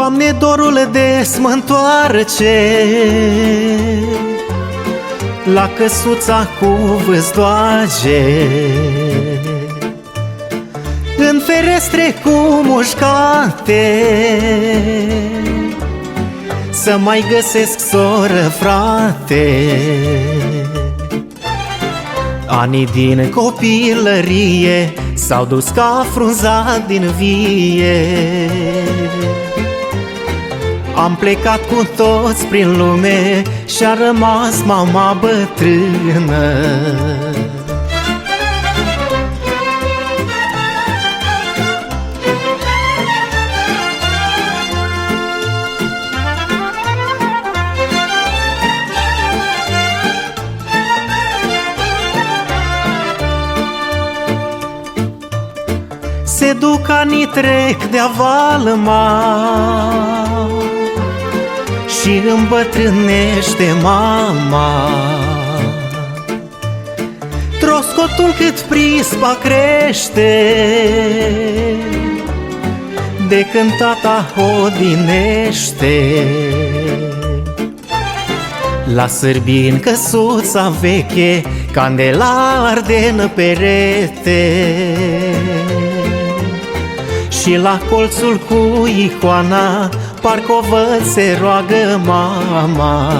Doamne, dorul des mă-ntoarce la căsuța cu vâzdoage, în ferestre cu mușcate, să mai găsesc soră, frate. Anii din copilărie s-au dus ca frunza din vie. Am plecat cu toți prin lume și-a rămas mama bătrână. Se duc anii, trec de avalma și îmbătrânește mama. Troscotul cât prispa crește, de când tata odinește. La sârbii în căsuța veche, candela arde în perete, și la colțul cu icoana parcă o văd, se roagă mama.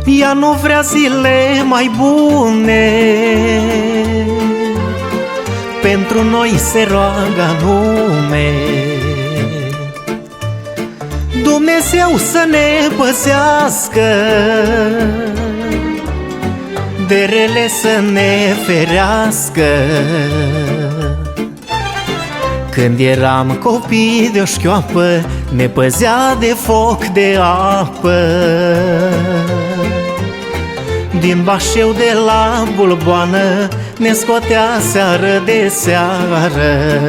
Ea nu vrea zile mai bune, pentru noi se roagă anume. Dumnezeu să ne păzească, de rele să ne ferească. Când eram copii de-o șchioapă, ne păzea de foc, de apă. Din bașeu de la Bulboană ne scotea seară de seară.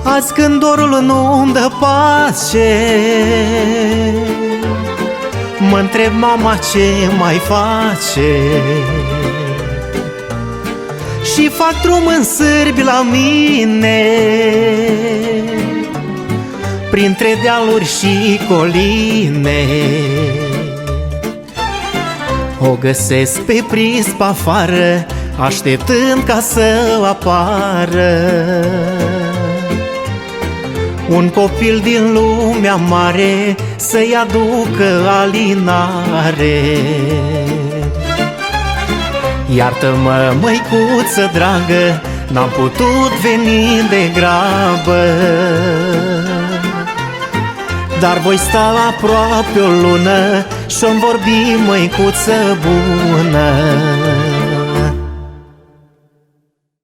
Azi când dorul nu-mi dă pace, mă-ntreb mama ce mai face. Și fac drum în sârbi la mine, printre dealuri și coline. O găsesc pe prispa afară, așteptând ca să apară un copil din lumea mare să-i aducă alinare. Iartă-mă, măicuță dragă, n-am putut veni de grabă, dar voi sta aproape o lună și-o-mi vorbi, măicuță bună.